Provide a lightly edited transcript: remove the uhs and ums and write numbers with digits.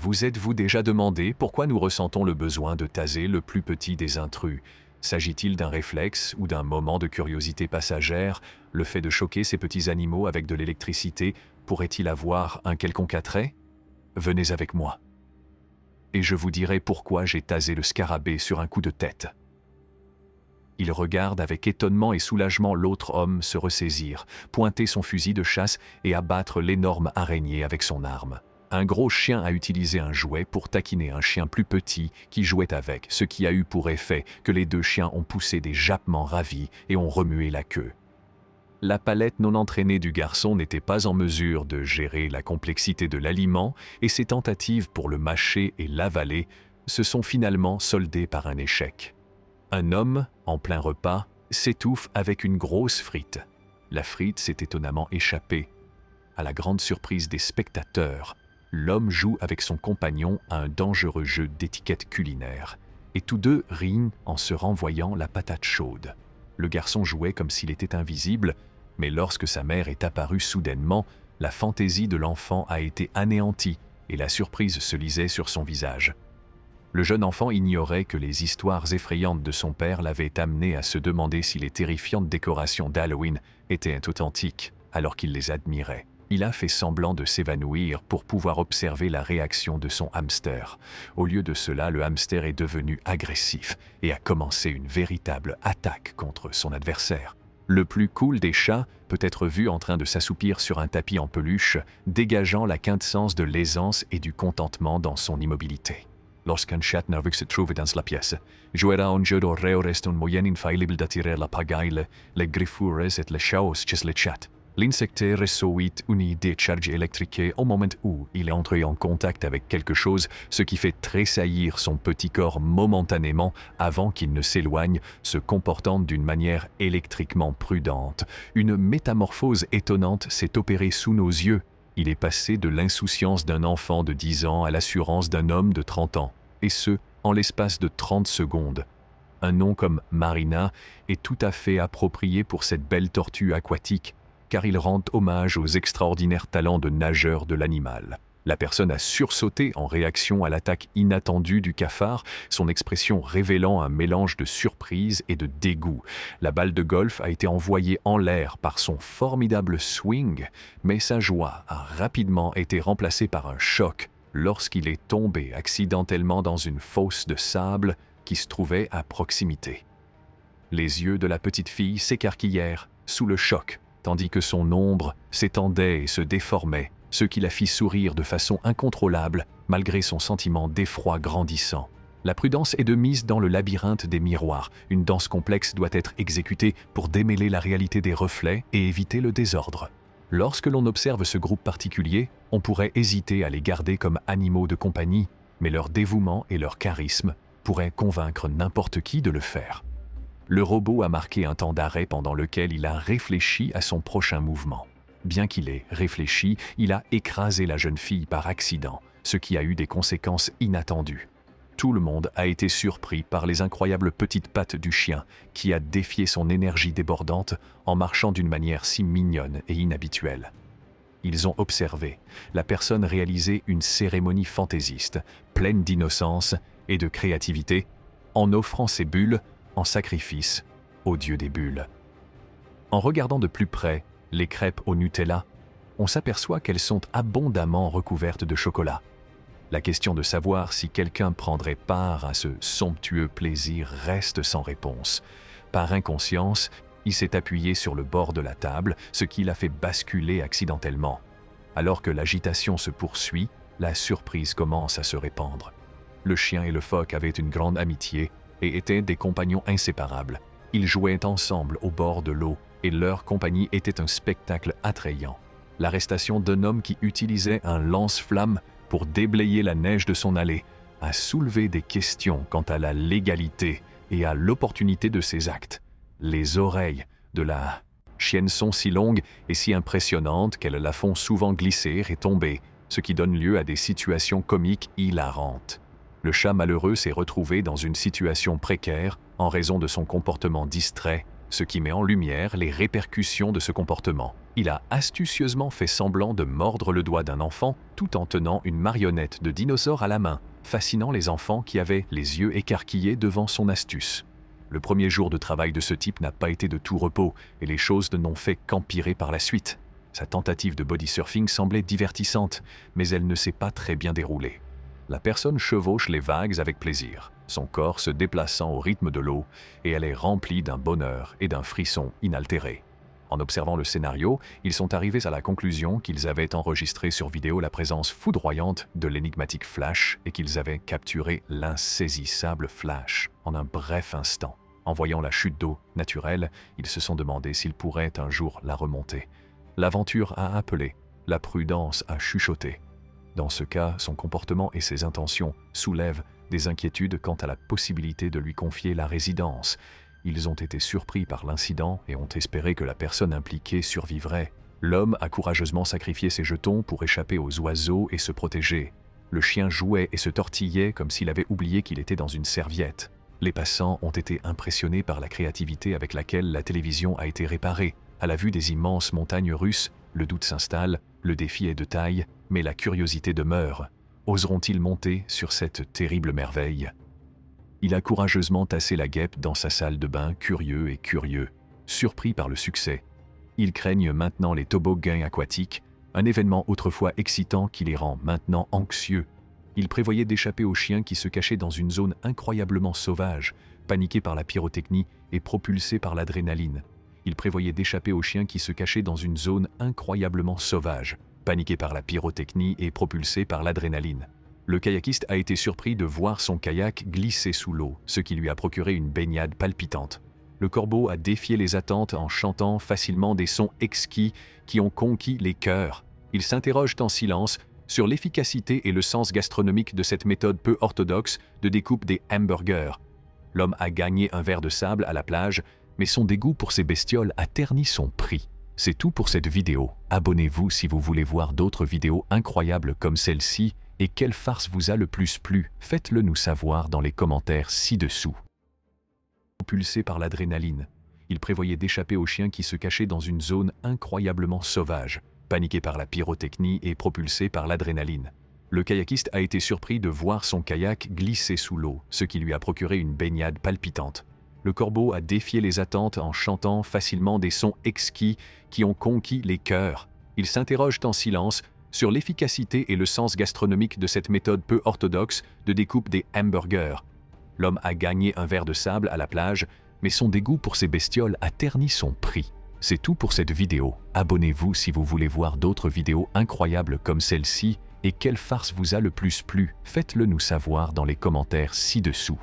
Vous êtes-vous déjà demandé pourquoi nous ressentons le besoin de taser le plus petit des intrus? S'agit-il d'un réflexe ou d'un moment de curiosité passagère? Le fait de choquer ces petits animaux avec de l'électricité pourrait-il avoir un quelconque attrait? Venez avec moi. Et je vous dirai pourquoi j'ai tasé le scarabée sur un coup de tête. Il regarde avec étonnement et soulagement l'autre homme se ressaisir, pointer son fusil de chasse et abattre l'énorme araignée avec son arme. Un gros chien a utilisé un jouet pour taquiner un chien plus petit qui jouait avec, ce qui a eu pour effet que les deux chiens ont poussé des jappements ravis et ont remué la queue. La palette non entraînée du garçon n'était pas en mesure de gérer la complexité de l'aliment et ses tentatives pour le mâcher et l'avaler se sont finalement soldées par un échec. Un homme, en plein repas, s'étouffe avec une grosse frite. La frite s'est étonnamment échappée. À la grande surprise des spectateurs, l'homme joue avec son compagnon à un dangereux jeu d'étiquette culinaire, et tous deux rient en se renvoyant la patate chaude. Le garçon jouait comme s'il était invisible, mais lorsque sa mère est apparue soudainement, la fantaisie de l'enfant a été anéantie et la surprise se lisait sur son visage. Le jeune enfant ignorait que les histoires effrayantes de son père l'avaient amené à se demander si les terrifiantes décorations d'Halloween étaient authentiques, alors qu'il les admirait. Il a fait semblant de s'évanouir pour pouvoir observer la réaction de son hamster. Au lieu de cela, le hamster est devenu agressif et a commencé une véritable attaque contre son adversaire. Le plus cool des chats peut être vu en train de s'assoupir sur un tapis en peluche, dégageant la quintessence de l'aisance et du contentement dans son immobilité. Lorsqu'un chat nerveux se trouve dans la pièce, jouera un jeu d'horreur reste un moyen infaillible d'attirer la pagaille, les griffures et les chaos chez le chat. L'insecte reçoit une décharge électrique au moment où il est entré en contact avec quelque chose, ce qui fait tressaillir son petit corps momentanément avant qu'il ne s'éloigne, se comportant d'une manière électriquement prudente. Une métamorphose étonnante s'est opérée sous nos yeux. Il est passé de l'insouciance d'un enfant de 10 ans à l'assurance d'un homme de 30 ans, et ce, en l'espace de 30 secondes. Un nom comme Marina est tout à fait approprié pour cette belle tortue aquatique, car il rend hommage aux extraordinaires talents de nageur de l'animal. La personne a sursauté en réaction à l'attaque inattendue du cafard, son expression révélant un mélange de surprise et de dégoût. La balle de golf a été envoyée en l'air par son formidable swing, mais sa joie a rapidement été remplacée par un choc lorsqu'il est tombé accidentellement dans une fosse de sable qui se trouvait à proximité. Les yeux de la petite fille s'écarquillèrent sous le choc, tandis que son ombre s'étendait et se déformait, ce qui la fit sourire de façon incontrôlable, malgré son sentiment d'effroi grandissant. La prudence est de mise dans le labyrinthe des miroirs. Une danse complexe doit être exécutée pour démêler la réalité des reflets et éviter le désordre. Lorsque l'on observe ce groupe particulier, on pourrait hésiter à les garder comme animaux de compagnie, mais leur dévouement et leur charisme pourraient convaincre n'importe qui de le faire. Le robot a marqué un temps d'arrêt pendant lequel il a réfléchi à son prochain mouvement. Bien qu'il ait réfléchi, il a écrasé la jeune fille par accident, ce qui a eu des conséquences inattendues. Tout le monde a été surpris par les incroyables petites pattes du chien, qui a défié son énergie débordante en marchant d'une manière si mignonne et inhabituelle. Ils ont observé la personne réaliser une cérémonie fantaisiste, pleine d'innocence et de créativité, en offrant ses bulles en sacrifice au dieu des bulles. En regardant de plus près les crêpes au Nutella, on s'aperçoit qu'elles sont abondamment recouvertes de chocolat. La question de savoir si quelqu'un prendrait part à ce somptueux plaisir reste sans réponse. Par inconscience, il s'est appuyé sur le bord de la table, ce qui l'a fait basculer accidentellement. Alors que l'agitation se poursuit, la surprise commence à se répandre. Le chien et le phoque avaient une grande amitié et étaient des compagnons inséparables. Ils jouaient ensemble au bord de l'eau et leur compagnie était un spectacle attrayant. L'arrestation d'un homme qui utilisait un lance-flamme pour déblayer la neige de son allée a soulevé des questions quant à la légalité et à l'opportunité de ses actes. Les oreilles de la chienne sont si longues et si impressionnantes qu'elles la font souvent glisser et tomber, ce qui donne lieu à des situations comiques hilarantes. Le chat malheureux s'est retrouvé dans une situation précaire en raison de son comportement distrait ce qui met en lumière les répercussions de ce comportement. Il a astucieusement fait semblant de mordre le doigt d'un enfant tout en tenant une marionnette de dinosaure à la main, fascinant les enfants qui avaient les yeux écarquillés devant son astuce. Le premier jour de travail de ce type n'a pas été de tout repos et les choses ne n'ont fait qu'empirer par la suite. Sa tentative de body surfing semblait divertissante, mais elle ne s'est pas très bien déroulée. La personne chevauche les vagues avec plaisir, son corps se déplaçant au rythme de l'eau, et elle est remplie d'un bonheur et d'un frisson inaltéré. En observant le scénario, ils sont arrivés à la conclusion qu'ils avaient enregistré sur vidéo la présence foudroyante de l'énigmatique Flash et qu'ils avaient capturé l'insaisissable Flash en un bref instant. En voyant la chute d'eau naturelle, ils se sont demandé s'ils pourraient un jour la remonter. L'aventure a appelé, la prudence a chuchoté. Dans ce cas, son comportement et ses intentions soulèvent des inquiétudes quant à la possibilité de lui confier la résidence. Ils ont été surpris par l'incident et ont espéré que la personne impliquée survivrait. L'homme a courageusement sacrifié ses jetons pour échapper aux oiseaux et se protéger. Le chien jouait et se tortillait comme s'il avait oublié qu'il était dans une serviette. Les passants ont été impressionnés par la créativité avec laquelle la télévision a été réparée. À la vue des immenses montagnes russes, le doute s'installe, le défi est de taille, mais la curiosité demeure. Oseront-ils monter sur cette terrible merveille? Il a courageusement tassé la guêpe dans sa salle de bain, curieux et curieux, surpris par le succès. Ils craignent maintenant les toboggans aquatiques, un événement autrefois excitant qui les rend maintenant anxieux. Ils prévoyaient d'échapper aux chiens qui se cachaient dans une zone incroyablement sauvage, paniqués par la pyrotechnie et propulsés par l'adrénaline. Ils prévoyaient d'échapper aux chiens qui se cachaient dans une zone incroyablement sauvage, paniqués par la pyrotechnie et propulsés par l'adrénaline. Le kayakiste a été surpris de voir son kayak glisser sous l'eau, ce qui lui a procuré une baignade palpitante. Le corbeau a défié les attentes en chantant facilement des sons exquis qui ont conquis les cœurs. Ils s'interrogent en silence sur l'efficacité et le sens gastronomique de cette méthode peu orthodoxe de découpe des hamburgers. L'homme a gagné un verre de sable à la plage, mais son dégoût pour ces bestioles a terni son prix. C'est tout pour cette vidéo. Abonnez-vous si vous voulez voir d'autres vidéos incroyables comme celle-ci. Et quelle farce vous a le plus plu? Faites-le nous savoir dans les commentaires ci-dessous. Propulsé par l'adrénaline, il prévoyait d'échapper aux chiens qui se cachaient dans une zone incroyablement sauvage, paniqués par la pyrotechnie et propulsés par l'adrénaline. Le kayakiste a été surpris de voir son kayak glisser sous l'eau, ce qui lui a procuré une baignade palpitante. Le corbeau a défié les attentes en chantant facilement des sons exquis qui ont conquis les cœurs. Ils s'interrogent en silence sur l'efficacité et le sens gastronomique de cette méthode peu orthodoxe de découpe des hamburgers. L'homme a gagné un verre de sable à la plage, mais son dégoût pour ces bestioles a terni son prix. C'est tout pour cette vidéo. Abonnez-vous si vous voulez voir d'autres vidéos incroyables comme celle-ci. Et quelle farce vous a le plus plu? Faites-le nous savoir dans les commentaires ci-dessous.